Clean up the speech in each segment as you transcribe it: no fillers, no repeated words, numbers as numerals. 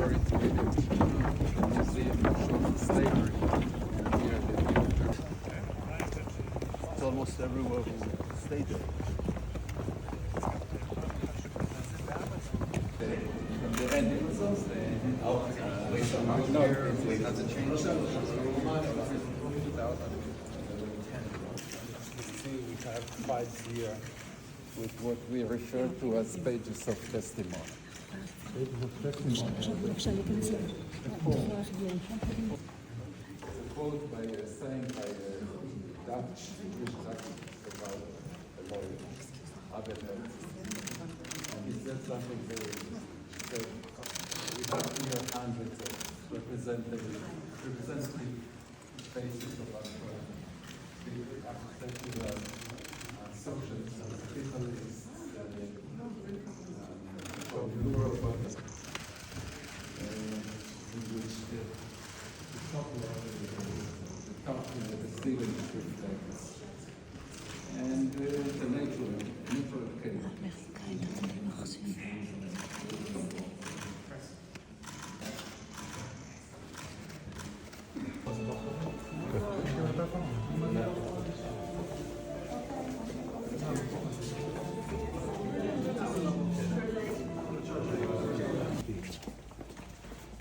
necessary to be there. The museum shows slavery here in the future. It's almost everywhere we stay there. Even the endings of the hasn't changed. We have files here with what we refer to as pages of testimony. It's a quote by a saying by a Dutch Jewish activist about a lawyer, and he said something very interesting. We have here hundreds of representative faces of our architectural, socialists, capitalists, from Europe, in which the top the ceiling reflects, and the natural cave.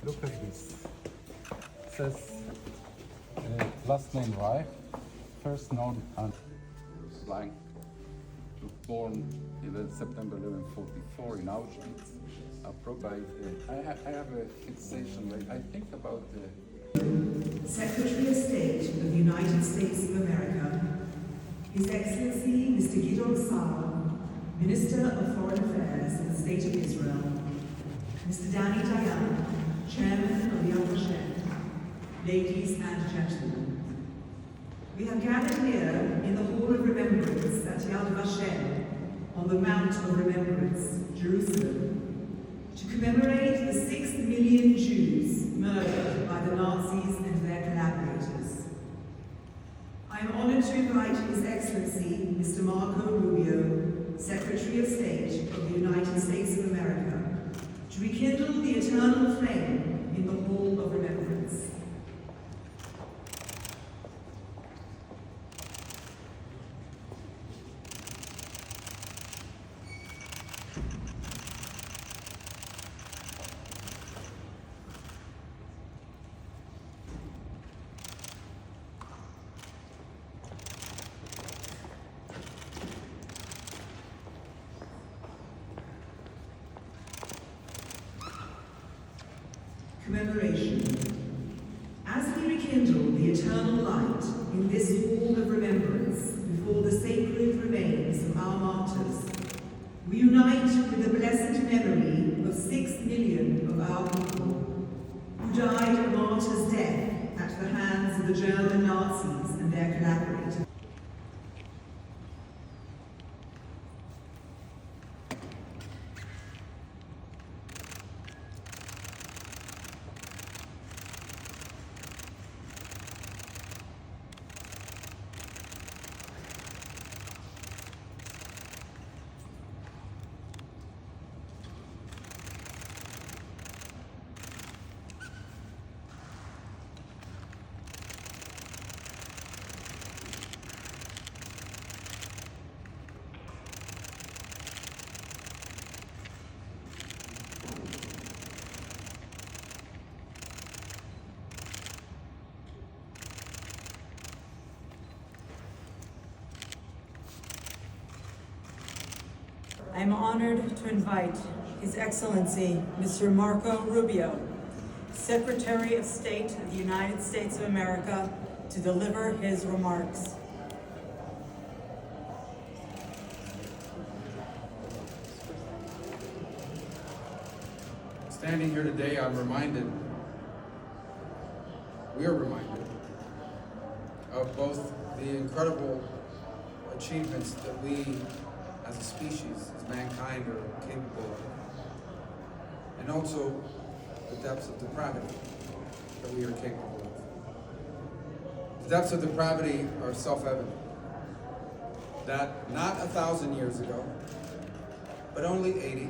Look at this. It says last name Reich, first known and blank. Born 11 September 1144 in Auschwitz. I have a fixation. I think about the Secretary of State of the United States of America, His Excellency Mr. Gideon Saar, Minister of Foreign Affairs of the State of Israel, Mr. Danny Dayan, Chairman of Yad Vashem, ladies and gentlemen. We have gathered here in the Hall of Remembrance at Yad Vashem on the Mount of Remembrance, Jerusalem, to commemorate the 6 million Jews murdered by the Nazis and their collaborators. I am honored to invite His Excellency Mr. Marco Rubio, Secretary of State of the United States of America, to rekindle the eternal flame in the Hall of Remembrance. Commemoration. As we rekindle the eternal light in this hall of remembrance before the sacred remains of our martyrs, we unite with the blessed memory of 6 million of our people who died a martyr's death at the hands of the German Nazis and their collaborators. I am honored to invite His Excellency Mr. Marco Rubio, Secretary of State of the United States of America, to deliver his remarks. Standing here today, we are reminded of both the incredible achievements that we as a species, as mankind, are capable of, and also the depths of depravity that we are capable of. The depths of depravity are self-evident, that not 1,000 years ago, but only 80,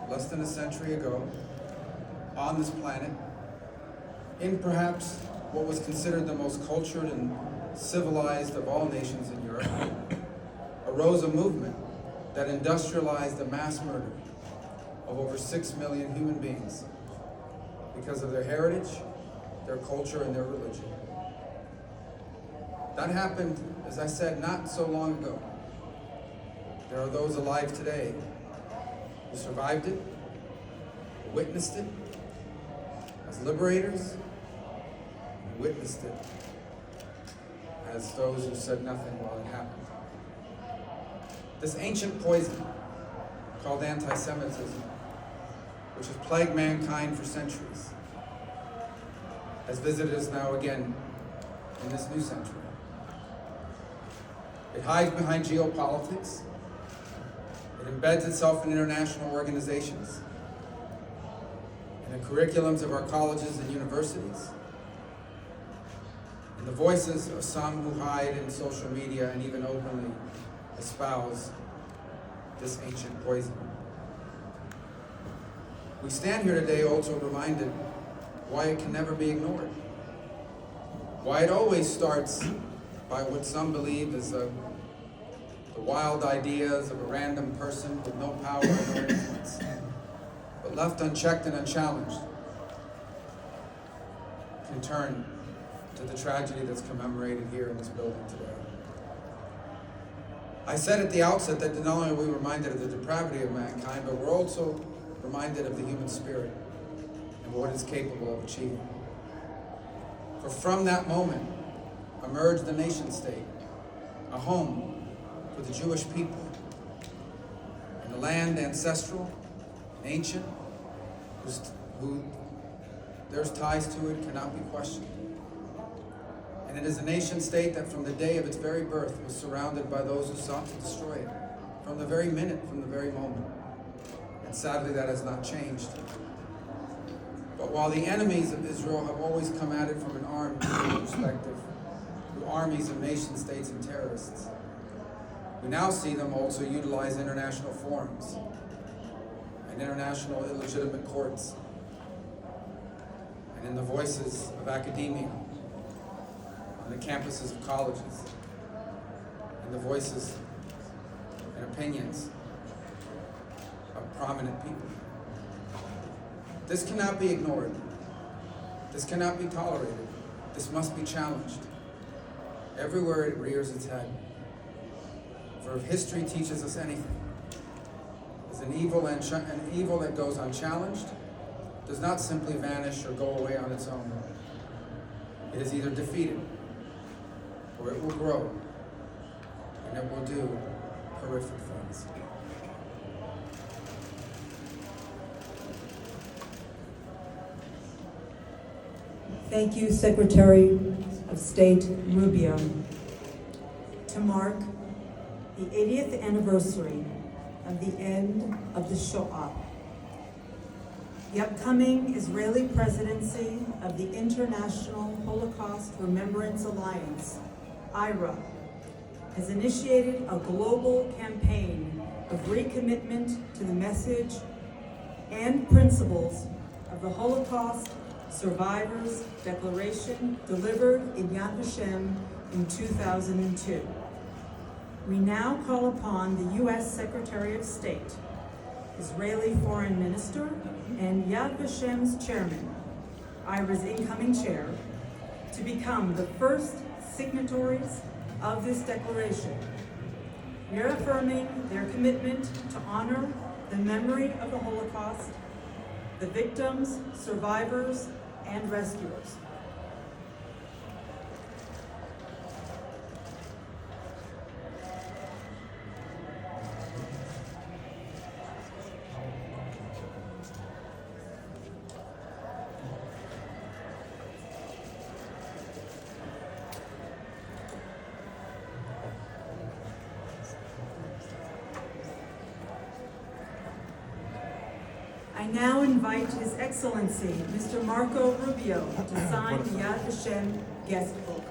less than a century ago, on this planet, in perhaps what was considered the most cultured and civilized of all nations in Europe, arose a movement that industrialized the mass murder of over 6 million human beings because of their heritage, their culture, and their religion. That happened, as I said, not so long ago. There are those alive today who survived it, who witnessed it as liberators, who witnessed it as those who said nothing while it happened. This ancient poison called anti-Semitism, which has plagued mankind for centuries, has visited us now again in this new century. It hides behind geopolitics. It embeds itself in international organizations, in the curriculums of our colleges and universities, in the voices of some who hide in social media and even openly espouse this ancient poison. We stand here today also reminded why it can never be ignored, why it always starts by what some believe is the wild ideas of a random person with no power or no influence, but left unchecked and unchallenged, can turn to the tragedy that's commemorated here in this building today. I said at the outset that not only are we reminded of the depravity of mankind, but we're also reminded of the human spirit and what it's capable of achieving. For from that moment emerged the nation state, a home for the Jewish people, in a land ancestral, ancient, who there's ties to it cannot be questioned. And it is a nation state that from the day of its very birth was surrounded by those who sought to destroy it, from the very minute, from the very moment. And sadly, that has not changed. But while the enemies of Israel have always come at it from an armed perspective, through armies of nation states and terrorists, we now see them also utilize international forums and international illegitimate courts, and in the voices of academia, on the campuses of colleges, and the voices and opinions of prominent people. This cannot be ignored. This cannot be tolerated. This must be challenged. Everywhere it rears its head. For if history teaches us anything, it's an evil that goes unchallenged does not simply vanish or go away on its own. It is either defeated or it will grow, and it will do horrific things. Thank you, Secretary of State Rubio. To mark the 80th anniversary of the end of the Shoah, the upcoming Israeli presidency of the International Holocaust Remembrance Alliance, IRA, has initiated a global campaign of recommitment to the message and principles of the Holocaust Survivors Declaration delivered in Yad Vashem in 2002. We now call upon the U.S. Secretary of State, Israeli Foreign Minister, and Yad Vashem's chairman, IRA's incoming chair, to become the first signatories of this declaration, reaffirming their commitment to honor the memory of the Holocaust, the victims, survivors, and rescuers. I now invite His Excellency, Mr. Marco Rubio, to sign the Yad Vashem guest book.